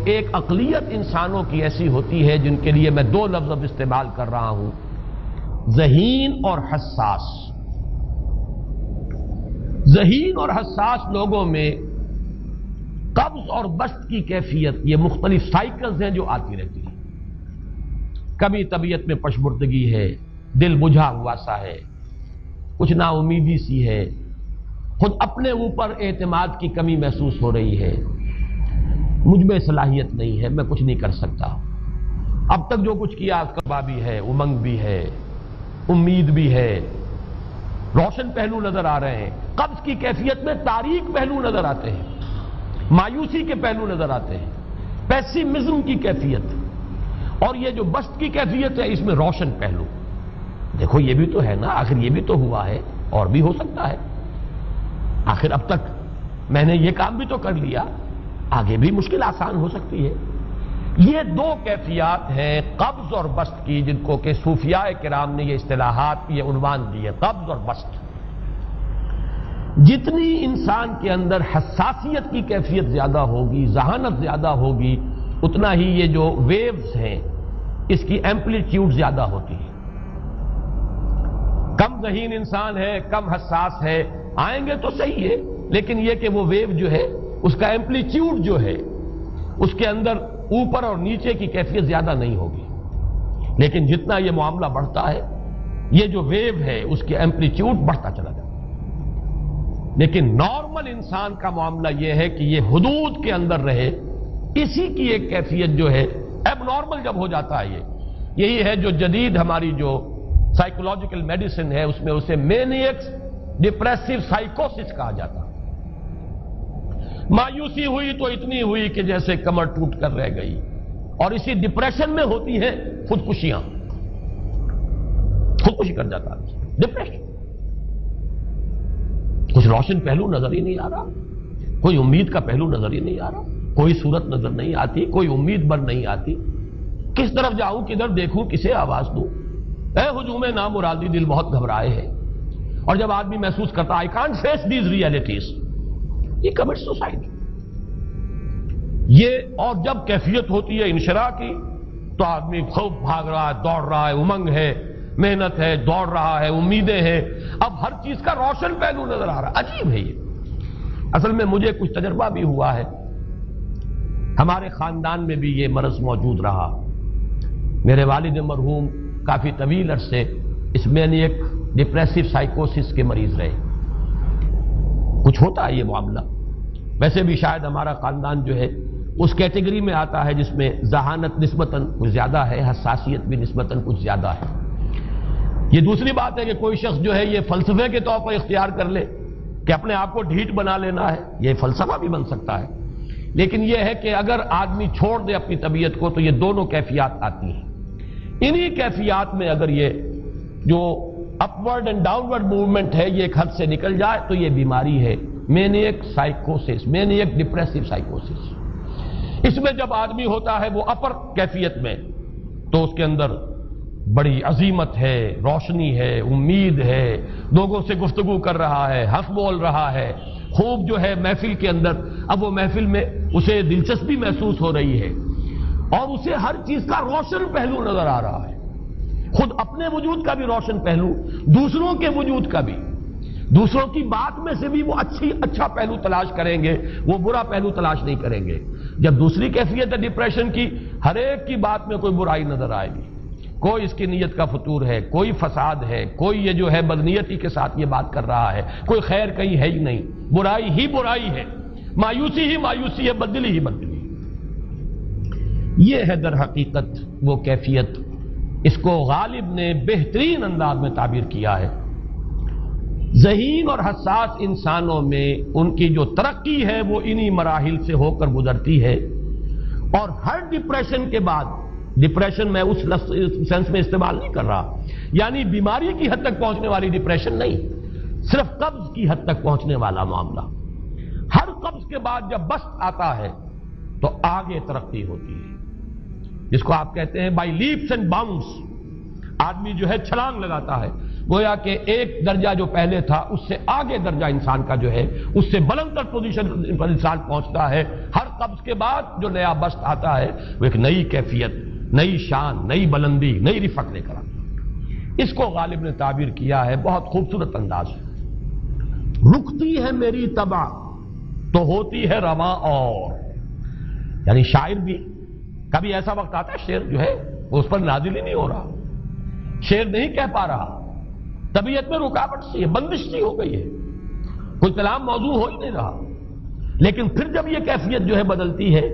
ایک اقلیت انسانوں کی ایسی ہوتی ہے جن کے لیے میں دو لفظ اب استعمال کر رہا ہوں، ذہین اور حساس۔ ذہین اور حساس لوگوں میں قبض اور بسط کی کیفیت، یہ مختلف سائیکلز ہیں جو آتی رہتی ہیں۔ کبھی طبیعت میں پشمردگی ہے، دل بجھا ہوا سا ہے، کچھ نا امیدی سی ہے، خود اپنے اوپر اعتماد کی کمی محسوس ہو رہی ہے، مجھ میں صلاحیت نہیں ہے، میں کچھ نہیں کر سکتا، اب تک جو کچھ کیا کبا بھی ہے، امنگ بھی ہے، امید بھی ہے، روشن پہلو نظر آ رہے ہیں۔ قبض کی کیفیت میں تاریک پہلو نظر آتے ہیں، مایوسی کے پہلو نظر آتے ہیں، پیسیمزم کی کیفیت، اور یہ جو بسط کی کیفیت ہے اس میں روشن پہلو۔ دیکھو یہ بھی تو ہے نا، آخر یہ بھی تو ہوا ہے، اور بھی ہو سکتا ہے، آخر اب تک میں نے یہ کام بھی تو کر لیا، آگے بھی مشکل آسان ہو سکتی ہے۔ یہ دو کیفیات ہیں قبض اور بسط کی، جن کو کہ صوفیاء کرام نے یہ اصطلاحات، یہ عنوان دیے، قبض اور بسط۔ جتنی انسان کے اندر حساسیت کی کیفیت زیادہ ہوگی، ذہانت زیادہ ہوگی، اتنا ہی یہ جو ویوز ہیں اس کی ایمپلیٹیوڈ زیادہ ہوتی ہے۔ کم ذہین انسان ہے، کم حساس ہے، آئیں گے تو صحیح ہے، لیکن یہ کہ وہ ویو جو ہے اس کا ایمپلیٹیوڈ جو ہے اس کے اندر اوپر اور نیچے کی کیفیت زیادہ نہیں ہوگی۔ لیکن جتنا یہ معاملہ بڑھتا ہے یہ جو ویو ہے اس کی ایمپلیٹیوڈ بڑھتا چلا جاتا ہے۔ لیکن نارمل انسان کا معاملہ یہ ہے کہ یہ حدود کے اندر رہے، اسی کی ایک کیفیت جو ہے ایب نارمل جب ہو جاتا ہے، یہی ہے جو جدید ہماری جو سائیکولوجیکل میڈیسن ہے اس میں اسے مینیکس ڈپریسو سائیکوسس کہا جاتا ہے۔ مایوسی ہوئی تو اتنی ہوئی کہ جیسے کمر ٹوٹ کر رہ گئی، اور اسی ڈپریشن میں ہوتی ہیں خودکشیاں، خودکشی کر جاتا ہے ڈپریشن۔ کچھ روشن پہلو نظر ہی نہیں آ رہا، کوئی امید کا پہلو نظر ہی نہیں آ رہا، کوئی صورت نظر نہیں آتی، کوئی امید بر نہیں آتی، کس طرف جاؤں، کدھر دیکھوں، کسے آواز دوں، اے ہجوم نامرادی دل بہت گھبرائے ہیں۔ اور جب آدمی محسوس کرتا I can't face these realities، یہ commits suicide۔ یہ اور جب کیفیت ہوتی ہے انشراح کی تو آدمی خوب بھاگ رہا ہے، دوڑ رہا ہے، امنگ ہے، محنت ہے، دوڑ رہا ہے، امیدیں ہیں، اب ہر چیز کا روشن پہلو نظر آ رہا ہے۔ عجیب ہے یہ۔ اصل میں مجھے کچھ تجربہ بھی ہوا ہے، ہمارے خاندان میں بھی یہ مرض موجود رہا۔ میرے والد مرحوم کافی طویل عرصے اس مینیک ڈپریسو سائیکوسس کے مریض رہے۔ کچھ ہوتا ہے یہ معاملہ، ویسے بھی شاید ہمارا خاندان جو ہے اس کیٹیگری میں آتا ہے جس میں ذہانت نسبتاً کچھ زیادہ ہے، حساسیت بھی نسبتاً کچھ زیادہ ہے۔ یہ دوسری بات ہے کہ کوئی شخص جو ہے یہ فلسفے کے طور پر اختیار کر لے کہ اپنے آپ کو ڈھیٹ بنا لینا ہے، یہ فلسفہ بھی بن سکتا ہے، لیکن یہ ہے کہ اگر آدمی چھوڑ دے اپنی طبیعت کو تو یہ دونوں کیفیات آتی ہیں۔ انہی کیفیات میں اگر یہ جو اپورڈ اینڈ ڈاؤنورڈ موومنٹ ہے یہ ایک حد سے نکل جائے تو یہ بیماری ہے مینیک سائیکوسس، مینیک ڈپریسو سائیکوسس۔ اس میں جب آدمی ہوتا ہے وہ اپر کیفیت میں تو اس کے اندر بڑی عظیمت ہے، روشنی ہے، امید ہے، لوگوں سے گفتگو کر رہا ہے، ہنس بول رہا ہے، خوب جو ہے محفل کے اندر، اب وہ محفل میں اسے دلچسپی محسوس ہو رہی ہے اور اسے ہر چیز کا روشن پہلو نظر آ رہا ہے، خود اپنے وجود کا بھی روشن پہلو، دوسروں کے وجود کا بھی، دوسروں کی بات میں سے بھی وہ اچھا پہلو تلاش کریں گے، وہ برا پہلو تلاش نہیں کریں گے۔ جب دوسری کیفیت ہے ڈپریشن کی، ہر ایک کی بات میں کوئی برائی نظر آئے گی، کوئی اس کی نیت کا فطور ہے، کوئی فساد ہے، کوئی یہ جو ہے بدنیتی کے ساتھ یہ بات کر رہا ہے، کوئی خیر کہیں ہے ہی نہیں، برائی ہی برائی ہے، مایوسی ہی مایوسی ہے، بدلی ہی بدلی۔ یہ ہے در حقیقت وہ کیفیت، اس کو غالب نے بہترین انداز میں تعبیر کیا ہے۔ ذہین اور حساس انسانوں میں ان کی جو ترقی ہے وہ انہی مراحل سے ہو کر گزرتی ہے، اور ہر ڈپریشن کے بعد، ڈپریشن میں اس سینس میں استعمال نہیں کر رہا یعنی بیماری کی حد تک پہنچنے والی ڈپریشن نہیں، صرف قبض کی حد تک پہنچنے والا معاملہ۔ ہر قبض کے بعد جب بسط آتا ہے تو آگے ترقی ہوتی ہے، جس کو آپ کہتے ہیں بائی لیپس اینڈ باؤنڈس، آدمی جو ہے چھلانگ لگاتا ہے، گویا کہ ایک درجہ جو پہلے تھا اس سے آگے درجہ انسان کا جو ہے اس سے بلند تر پوزیشن پر انسان پہنچتا ہے. ہر قبض کے بعد جو نیا بست آتا ہے وہ ایک نئی کیفیت، نئی شان، نئی بلندی، نئی رفعت لے کر آتا ہے. اس کو غالب نے تعبیر کیا ہے بہت خوبصورت انداز ہے. رکتی ہے میری طبع تو ہوتی ہے رواں اور. یعنی شاعر بھی کبھی ایسا وقت آتا ہے شعر جو ہے وہ اس پر نازل ہی نہیں ہو رہا، شعر نہیں کہہ پا رہا، طبیعت میں رکاوٹ سی ہے، بندش سی ہو گئی ہے، کوئی کلام موضوع ہو ہی نہیں رہا. لیکن پھر جب یہ کیفیت جو ہے بدلتی ہے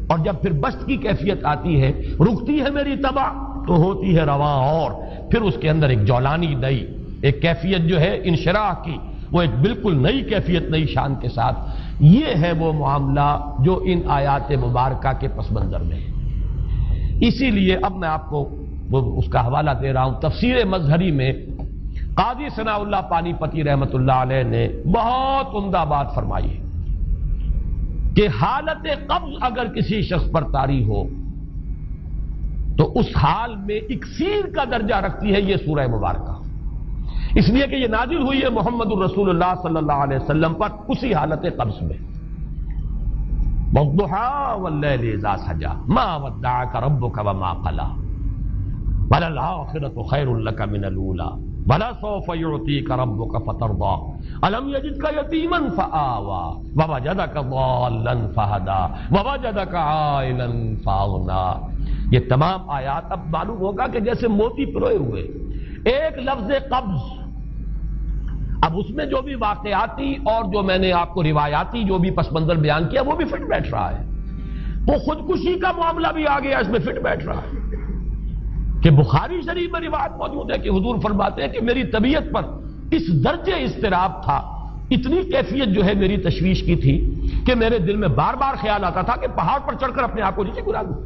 اور جب پھر بست کی کیفیت آتی ہے، رکتی ہے میری طبع تو ہوتی ہے رواں اور، پھر اس کے اندر ایک جولانی نئی ایک کیفیت جو ہے انشراح کی، وہ ایک بالکل نئی کیفیت نئی شان کے ساتھ. یہ ہے وہ معاملہ جو ان آیات مبارکہ کے پس منظر میں ہے. اسی لیے اب میں آپ کو اس کا حوالہ دے رہا ہوں. تفسیر مظہری میں قاضی ثناء اللہ پانی پتی رحمت اللہ علیہ نے بہت عمدہ بات فرمائی ہے کہ حالت قبض اگر کسی شخص پر طاری ہو تو اس حال میں اکسیر کا درجہ رکھتی ہے یہ سورہ مبارکہ، اس لیے کہ یہ نازل ہوئی ہے محمد الرسول اللہ صلی اللہ علیہ وسلم پر اسی حالت قبض میں. وَالضُّحَىٰ وَاللَّيْلِ إِذَا سَجَىٰ مَا وَدَّعَكَ رَبُّكَ وَمَا قَلَىٰ وَلَلْآخِرَةُ خَيْرٌ لَكَ مِنَ الْأُولَىٰ وَلَسَوْفَ يُعْطِيكَ رَبُّكَ فَتَرْضَىٰ أَلَمْ يَجِدْكَ يَتِيمًا فَآوَىٰ وَوَجَدَكَ ضَالًّا فَهَدَىٰ وَوَجَدَكَ عَائِلًا فَأَغْنَىٰ. یہ تمام آیات اب معلوم ہوگا کہ جیسے موتی پروئے ہوئے ایک لفظ قبض. اب اس میں جو بھی واقعاتی اور جو میں نے آپ کو روایاتی جو بھی پس منظر بیان کیا وہ بھی فٹ بیٹھ رہا ہے. وہ خودکشی کا معاملہ بھی آ گیا اس میں فٹ بیٹھ رہا ہے کہ بخاری شریف میں روایت موجود ہے کہ حضور فرماتے ہیں کہ میری طبیعت پر اس درجے اضطراب تھا، اتنی کیفیت جو ہے میری تشویش کی تھی کہ میرے دل میں بار بار خیال آتا تھا کہ پہاڑ پر چڑھ کر اپنے آپ کو نیچے گرا دوں.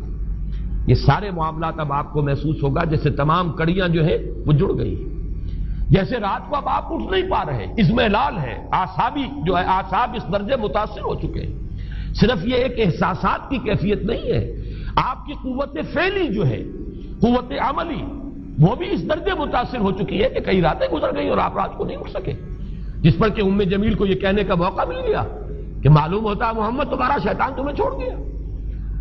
یہ سارے معاملات اب آپ کو محسوس ہوگا جیسے تمام کڑیاں جو ہیں وہ جڑ گئی، جیسے رات کو اب آپ اٹھ نہیں پا رہے، اضمحلال ہے، اعصابی جو ہے اعصاب اس درجے متاثر ہو چکے ہیں. صرف یہ ایک احساسات کی کیفیت نہیں ہے، آپ کی قوت فعلی جو ہے، قوت عملی، وہ بھی اس درجے متاثر ہو چکی ہے کہ کئی راتیں گزر گئی اور آپ رات کو نہیں اٹھ سکے، جس پر کہ ام جمیل کو یہ کہنے کا موقع مل گیا کہ معلوم ہوتا ہے محمد تمہارا شیطان تمہیں چھوڑ گیا.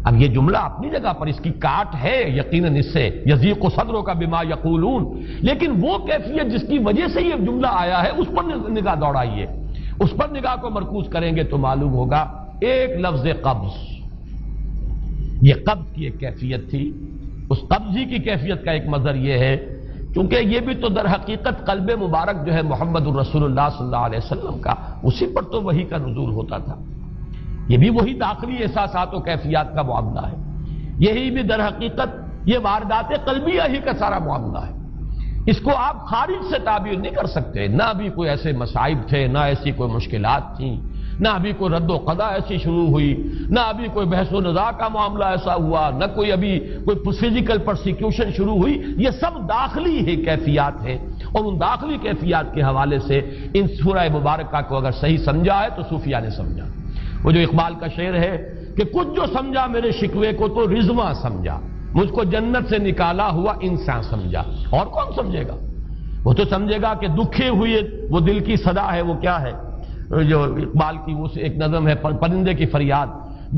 اب یہ جملہ اپنی جگہ پر اس کی کاٹ ہے یقیناً اس سے یضیق صدروں کا بما یقولون، لیکن وہ کیفیت جس کی وجہ سے یہ جملہ آیا ہے اس پر نگاہ دوڑائیے، اس پر نگاہ کو مرکوز کریں گے تو معلوم ہوگا ایک لفظ قبض، یہ قبض کی ایک کیفیت تھی. اس قبضی کی کیفیت کا ایک مظہر یہ ہے کیونکہ یہ بھی تو در حقیقت قلب مبارک جو ہے محمد الرسول اللہ صلی اللہ علیہ وسلم کا، اسی پر تو وحی کا نزول ہوتا تھا. یہ بھی وہی داخلی احساسات و کیفیات کا معاملہ ہے، یہی بھی در حقیقت یہ واردات قلبیہ ہی کا سارا معاملہ ہے. اس کو آپ خارج سے تعبیر نہیں کر سکتے. نہ ابھی کوئی ایسے مصائب تھے، نہ ایسی کوئی مشکلات تھیں، نہ ابھی کوئی رد و قضا ایسی شروع ہوئی، نہ ابھی کوئی بحث و نزاع کا معاملہ ایسا ہوا، نہ کوئی ابھی کوئی فزیکل پرسیکیوشن شروع ہوئی. یہ سب داخلی ہی کیفیات ہیں اور ان داخلی کیفیات کے حوالے سے ان سورہ مبارکہ کو اگر صحیح سمجھا ہے تو صوفیہ نے سمجھا. وہ جو اقبال کا شعر ہے کہ کچھ جو سمجھا میرے شکوے کو تو رضواں سمجھا، مجھ کو جنت سے نکالا ہوا انسان سمجھا. اور کون سمجھے گا؟ وہ تو سمجھے گا کہ دکھے ہوئے وہ دل کی صدا ہے. وہ کیا ہے جو اقبال کی وہ ایک نظم ہے پرندے کی فریاد،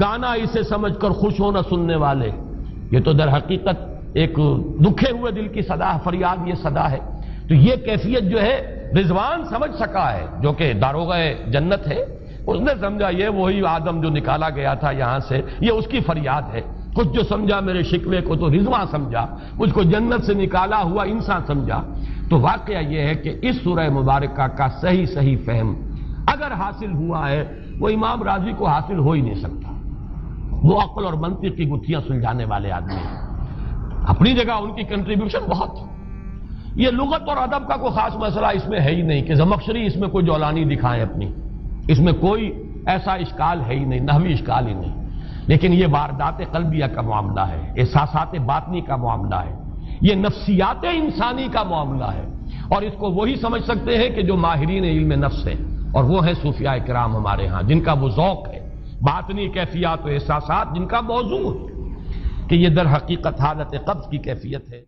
گانا اسے سمجھ کر خوش ہونا سننے والے. یہ تو در حقیقت ایک دکھے ہوئے دل کی صدا فریاد، یہ صدا ہے. تو یہ کیفیت جو ہے رضوان سمجھ سکا ہے جو کہ داروغہ جنت ہے، اس نے سمجھا یہ وہی آدم جو نکالا گیا تھا یہاں سے، یہ اس کی فریاد ہے. کچھ جو سمجھا میرے شکوے کو تو رضواں سمجھا، مجھ کو جنت سے نکالا ہوا انسان سمجھا. تو واقعہ یہ ہے کہ اس سورہ مبارکہ کا صحیح فہم اگر حاصل ہوا ہے وہ امام راضی کو حاصل ہو ہی نہیں سکتا. وہ عقل اور منطق کی گتھیاں سلجھانے والے آدمی ہیں، اپنی جگہ ان کی کنٹریبیوشن بہت. یہ لغت اور ادب کا کوئی خاص مسئلہ اس میں ہے ہی نہیں کہ زمخشری اس میں کوئی جولانی دکھائیں اپنی، اس میں کوئی ایسا اشکال ہے ہی نہیں، نحوی اشکال ہی نہیں. لیکن یہ واردات قلبیہ کا معاملہ ہے، احساسات باطنی کا معاملہ ہے، یہ نفسیات انسانی کا معاملہ ہے. اور اس کو وہی سمجھ سکتے ہیں کہ جو ماہرین علم نفس ہیں، اور وہ ہیں صوفیاء کرام ہمارے ہاں، جن کا وہ ذوق ہے باطنی کیفیات و احساسات، جن کا موضوع ہے کہ یہ در حقیقت حالت قبض کی کیفیت ہے.